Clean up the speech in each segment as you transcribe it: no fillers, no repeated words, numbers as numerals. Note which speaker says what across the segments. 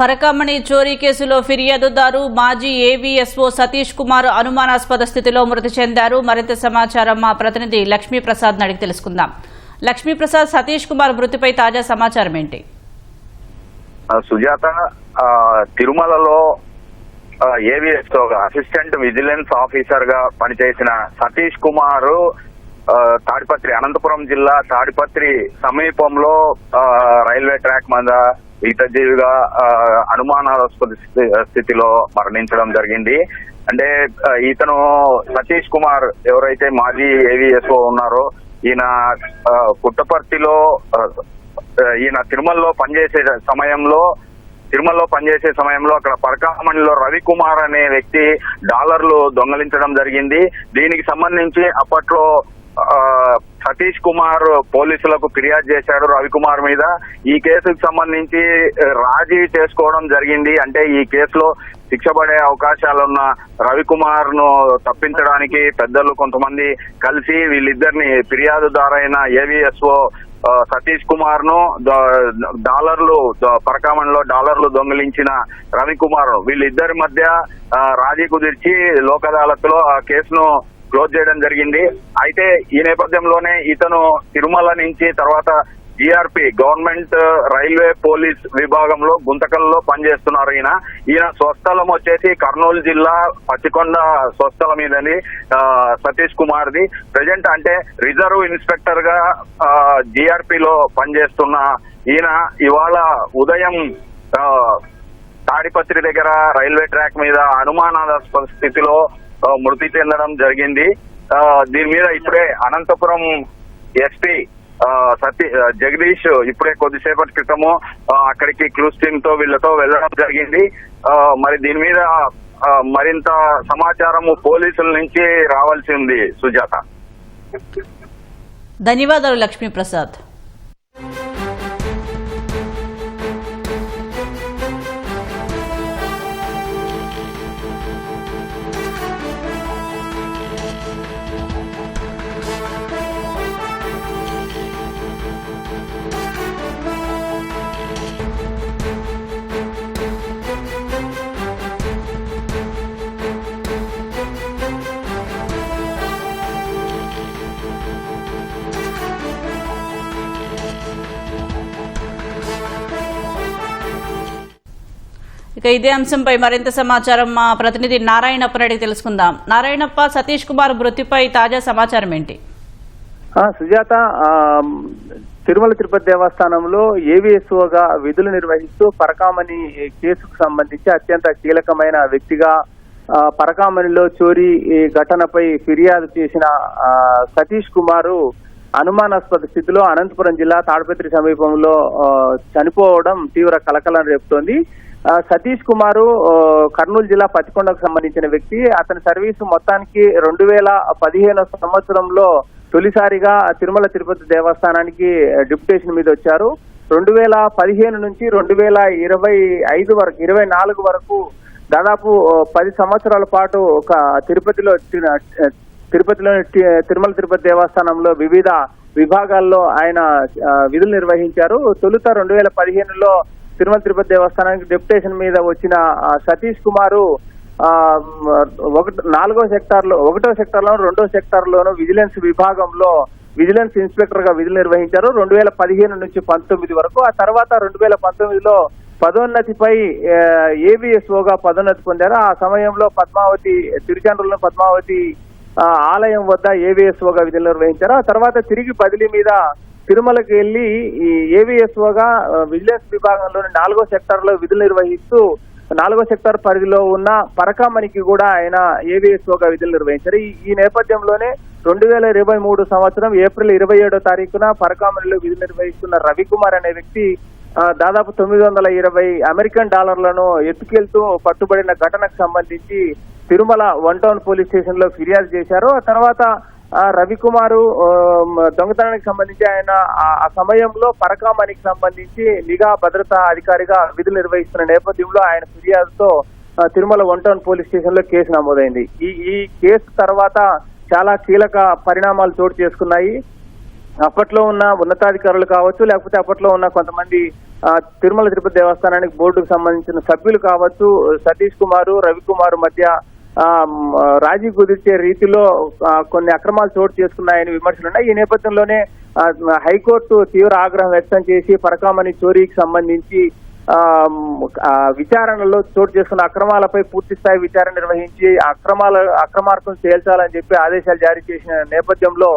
Speaker 1: పరకమణి చోరీ కేసులో ఫిర్యాదుదారు మాజీ ఏవీఎస్ఓ సతీష్ కుమార్ అనుమానాస్పద స్థితిలో మృతి చెందారు. మరింత సమాచారం మా ప్రతినిధి లక్ష్మీప్రసాద్ అడిగి తెలుసుకుందాం. లక్ష్మీప్రసాద్, సతీష్ కుమార్ మృతిపై తాజా సమాచారం ఏంటి?
Speaker 2: సుజాత, తిరుమలలో ఏవీఎస్ఓ అసిస్టెంట్ విజిలెన్స్ ఆఫీసర్ గా పనిచేసిన సతీష్ కుమార్ తాడిపత్రి, అనంతపురం జిల్లా తాడిపత్రి సమీపంలో రైల్వే ట్రాక్ మీద ఈతజీవిగా అనుమానాస్పద స్థితిలో మరణించడం జరిగింది. అంటే ఇతను సతీష్ కుమార్ ఎవరైతే మాజీ ఏవీఎస్ఓ ఉన్నారో, ఈయన పుట్టపర్తిలో తిరుమలలో పనిచేసే సమయంలో అక్కడ పరకామణిలో రవికుమార్ అనే వ్యక్తి డాలర్లు దొంగలించడం జరిగింది. దీనికి సంబంధించి అప్పట్లో సతీష్ కుమార్ పోలీసులకు ఫిర్యాదు చేశాడు రవికుమార్ మీద. ఈ కేసుకు సంబంధించి రాజీ చేసుకోవడం జరిగింది. అంటే ఈ కేసులో శిక్ష పడే అవకాశాలున్న రవికుమార్ ను తప్పించడానికి పెద్దలు కొంతమంది కలిసి వీళ్ళిద్దరిని ఫిర్యాదుదారైన ఏవీఎస్ఓ సతీష్ కుమార్ ను పరకామణిలో డాలర్లు దొంగిలించిన రవికుమార్ వీళ్ళిద్దరి మధ్య రాజీ కుదిర్చి లోక్ అదాలత్ లో ఆ కేసును క్లోజ్ చేయడం జరిగింది. అయితే ఈ నేపథ్యంలోనే ఇతను తిరుమల నుంచి తర్వాత జీఆర్పీ గవర్నమెంట్ రైల్వే పోలీస్ విభాగంలో గుంతకల్లో పనిచేస్తున్నారు. ఈయన స్వస్థలం వచ్చేసి కర్నూలు జిల్లా పచ్చికొండ స్వస్థలం మీదని సతీష్ కుమార్ ది. ప్రజెంట్ అంటే రిజర్వ్ ఇన్స్పెక్టర్ గా జీఆర్పీలో పనిచేస్తున్న ఈయన ఇవాళ ఉదయం తాడిపత్రి దగ్గర రైల్వే ట్రాక్ మీద అనుమానాస్పద స్థితిలో మృతి చెందడం జరిగింది. దీని మీద ఇప్పుడే అనంతపురం ఎస్పీ జగదీష్ ఇప్పుడే కొద్దిసేపటి క్రితము అక్కడికి క్లూస్ టీమ్ తో వీళ్ళతో వెళ్ళడం జరిగింది. మరి దీని మీద మరింత సమాచారము పోలీసుల నుంచి రావాల్సి ఉంది. సుజాత,
Speaker 1: ధన్యవాదాలు లక్ష్మీప్రసాద్. ఇక ఇదే అంశంపై మరింత సమాచారం మా ప్రతినిధి నారాయణప్ప అడిగి తెలుసుకుందాం. నారాయణప్ప, సతీష్ కుమార్ మృతిపై తాజా సమాచారం ఏంటి?
Speaker 3: సుజాత, తిరుమల తిరుపతి దేవస్థానంలో ఏవీఎస్ఓగా విధులు నిర్వహిస్తూ పరకామణి కేసుకు సంబంధించి అత్యంత కీలకమైన వ్యక్తిగా పరకామణిలో చోరీ ఘటనపై ఫిర్యాదు చేసిన సతీష్ కుమార్ అనుమానాస్పద స్థితిలో అనంతపురం జిల్లా తాడిపత్రి సమీపంలో చనిపోవడం తీవ్ర కలకలం రేపుతోంది. సతీష్ కుమార్ కర్నూలు జిల్లా పచ్చికొండకు సంబంధించిన వ్యక్తి. అతని సర్వీసు మొత్తానికి 2015 సంవత్సరంలో తొలిసారిగా తిరుమల తిరుపతి దేవస్థానానికి డిప్యుటేషన్ మీద వచ్చారు. 2015 నుంచి 2024 వరకు దాదాపు 10 సంవత్సరాల పాటు ఒక తిరుపతిలోని తిరుమల తిరుపతి దేవస్థానంలో వివిధ విభాగాల్లో ఆయన విధులు నిర్వహించారు. తొలుత 2015లో తిరుమల తిరుపతి దేవస్థానానికి డెప్యుటేషన్ మీద వచ్చిన సతీష్ కుమార్ 1వ సెక్టార్లో 2వ సెక్టార్లోను విజిలెన్స్ విభాగంలో విజిలెన్స్ ఇన్స్పెక్టర్ గా విధులు నిర్వహించారు 2015 నుంచి 19 వరకు. ఆ తర్వాత 2019లో పదోన్నతిపై ఏవీఎస్ఓగా పదోన్నతి పొందారు. ఆ సమయంలో తిరుచానూరులో పద్మావతి ఆలయం వద్ద ఏవీఎస్ఓగా విధులు నిర్వహించారు. ఆ తర్వాత తిరిగి బదిలీ మీద తిరుమలకి వెళ్లి ఈ ఏవీఎస్ఓగా విజిలెన్స్ విభాగంలోని 4వ సెక్టార్ లో విధులు నిర్వహిస్తూ 4వ సెక్టార్ పరిధిలో ఉన్న పరకామణికి కూడా ఆయన ఏవీఎస్ఓగా విధులు నిర్వహించారు. ఈ నేపథ్యంలోనే 2023 సంవత్సరం ఏప్రిల్ 27వ తారీఖున పరకామణిలో విధులు నిర్వహిస్తున్న రవికుమార్ అనే వ్యక్తి దాదాపు 920 అమెరికన్ డాలర్లను ఎత్తుకెళ్తూ పట్టుబడిన ఘటనకు సంబంధించి తిరుమల 1 టౌన్ పోలీస్ స్టేషన్ లో ఫిర్యాదు చేశారు. ఆ తర్వాత రవికుమార్ దొంగతనానికి సంబంధించి ఆయన ఆ సమయంలో పరకామణికి సంబంధించి నిఘా భద్రతా అధికారిగా విధులు నిర్వహిస్తున్న నేపథ్యంలో ఆయన ఫిర్యాదుతో తిరుమల 1 టౌన్ పోలీస్ స్టేషన్ లో కేసు నమోదైంది. ఈ కేసు తర్వాత చాలా కీలక పరిణామాలు చోటు చేసుకున్నాయి. అప్పట్లో ఉన్న ఉన్నతాధికారులు కావచ్చు, లేకపోతే అప్పట్లో ఉన్న కొంతమంది తిరుమల తిరుపతి దేవస్థానానికి బోర్డుకు సంబంధించిన సభ్యులు కావచ్చు, సతీష్ కుమార్ రవికుమార్ మధ్య రాజీ కుదిర్చే రీతిలో కొన్ని అక్రమాలు చోటు చేసుకున్నాయని విమర్శలున్నాయి. ఈ నేపథ్యంలోనే హైకోర్టు తీవ్ర ఆగ్రహం వ్యక్తం చేసి పరకామణి చోరీకి సంబంధించి విచారణలో చోటు చేసుకున్న అక్రమాలపై పూర్తి స్థాయి విచారణ నిర్వహించి అక్రమార్కం తేల్చాలని చెప్పి ఆదేశాలు జారీ చేసిన నేపథ్యంలో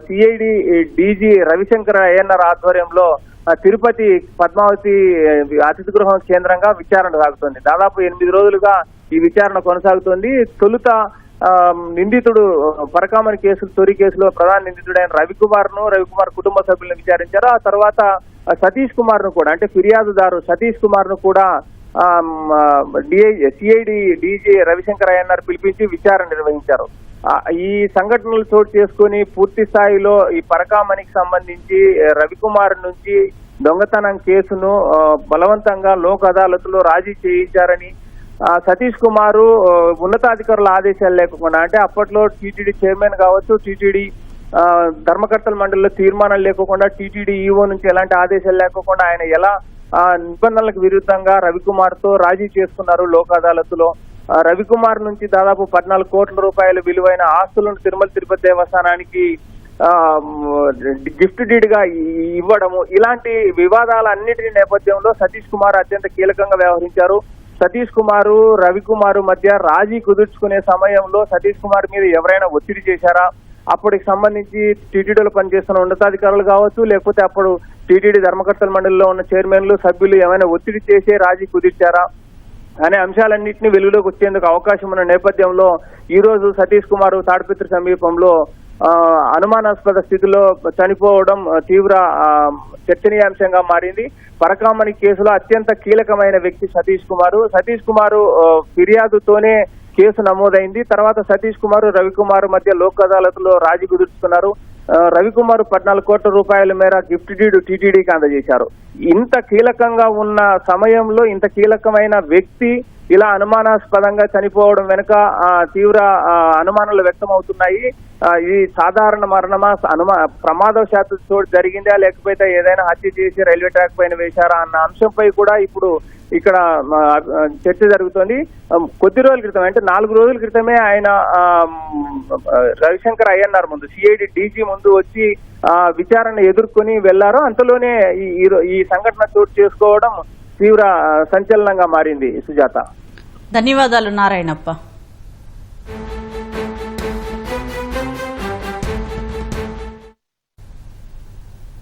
Speaker 3: సిఐడి డీజీ రవిశంకర్ అయ్యన్నర్ ఆధ్వర్యంలో తిరుపతి పద్మావతి అతిథి గృహం కేంద్రంగా విచారణ సాగుతోంది. దాదాపు 8 రోజులుగా ఈ విచారణ కొనసాగుతోంది. తొలుత నిందితుడు పరకామణి చోరీ కేసులో ప్రధాన నిందితుడైన రవికుమార్ కుటుంబ సభ్యులను విచారించారు. ఆ తర్వాత సతీష్ కుమార్ ను కూడా, అంటే ఫిర్యాదుదారు సతీష్ కుమార్ ను కూడా సిఐడి డీజీ రవిశంకర్ అయ్యన్నర్ పిలిపించి విచారణ నిర్వహించారు. ఈ సంఘటనలు చోటు చేసుకుని పూర్తి స్థాయిలో ఈ పరకామణికి సంబంధించి రవికుమార్ నుంచి దొంగతనం కేసును బలవంతంగా లోక్ అదాలత్లో రాజీ చేయించారని, సతీష్ కుమార్ ఉన్నతాధికారుల ఆదేశాలు లేకుండా, అంటే అప్పట్లో టీటీడీ చైర్మన్ కావచ్చు, టీటీడీ ధర్మకర్తల మండలిలో తీర్మానం లేకోకుండా, టీటీడీ ఈఓ నుంచి ఎలాంటి ఆదేశాలు లేకోకుండా ఆయన ఎలా నిబంధనలకు విరుద్ధంగా రవికుమార్ తో రాజీ చేసుకున్నారు లోక్ అదాలత్లో. రవికుమార్ నుంచి దాదాపు 14 కోట్ల రూపాయల విలువైన ఆస్తులను తిరుమల తిరుపతి దేవస్థానానికి గిఫ్ట్ డీడ్ గా ఇవ్వడము, ఇలాంటి వివాదాలన్నిటి నేపథ్యంలో సతీష్ కుమార్ అత్యంత కీలకంగా వ్యవహరించారు. సతీష్ కుమార్ రవికుమార్ మధ్య రాజీ కుదుర్చుకునే సమయంలో సతీష్ కుమార్ మీద ఎవరైనా ఒత్తిడి చేశారా, అప్పటికి సంబంధించి టీటీడీలో పనిచేస్తున్న ఉన్నతాధికారులు కావచ్చు, లేకపోతే అప్పుడు టీటీడీ ధర్మకర్తల మండలిలో ఉన్న చైర్మన్లు సభ్యులు ఏమైనా ఒత్తిడి చేసే రాజీ కుదిర్చారా అనే అంశాలన్నింటినీ వెలుగులోకి వచ్చేందుకు అవకాశం ఉన్న నేపథ్యంలో ఈ రోజు సతీష్ కుమార్ తాడిపత్రి సమీపంలో అనుమానాస్పద స్థితిలో చనిపోవడం తీవ్ర చర్చనీయాంశంగా మారింది. పరకామణి కేసులో అత్యంత కీలకమైన వ్యక్తి సతీష్ కుమార్ ఫిర్యాదుతోనే కేసు నమోదైంది. తర్వాత సతీష్ కుమార్ రవికుమార్ మధ్య లోక్ అదాలత్లో రాజీ కుదుర్చుకున్నారు. రవికుమార్ 14 కోట్ల రూపాయల మేర గిఫ్ట్ డీడ్ టీటీడీకి అందజేశారు. ఇంత కీలకంగా ఉన్న సమయంలో ఇంత కీలకమైన వ్యక్తి ఇలా అనుమానాస్పదంగా చనిపోవడం వెనుక తీవ్ర అనుమానాలు వ్యక్తమవుతున్నాయి. ఇది సాధారణ మరణమా, ప్రమాదవశాత్తు చోటు జరిగిందా, లేకపోతే ఏదైనా హత్య చేసి రైల్వే ట్రాక్ పైన వేశారా అన్న అంశంపై కూడా ఇప్పుడు ఇక్కడ చర్చ జరుగుతోంది. కొద్ది రోజుల క్రితం, అంటే 4 రోజుల క్రితమే ఆయన రవిశంకర్ అయ్యన్నర్ ముందు, సిఐడి డీజీ ముందు వచ్చి విచారణ ఎదుర్కొని వెళ్లారు. అంతలోనే ఈ సంఘటన చోటు చేసుకోవడం తీవ్ర సంచలనంగా మారింది. సుజాత,
Speaker 1: ధన్యవాదాలు నారాయణప్ప.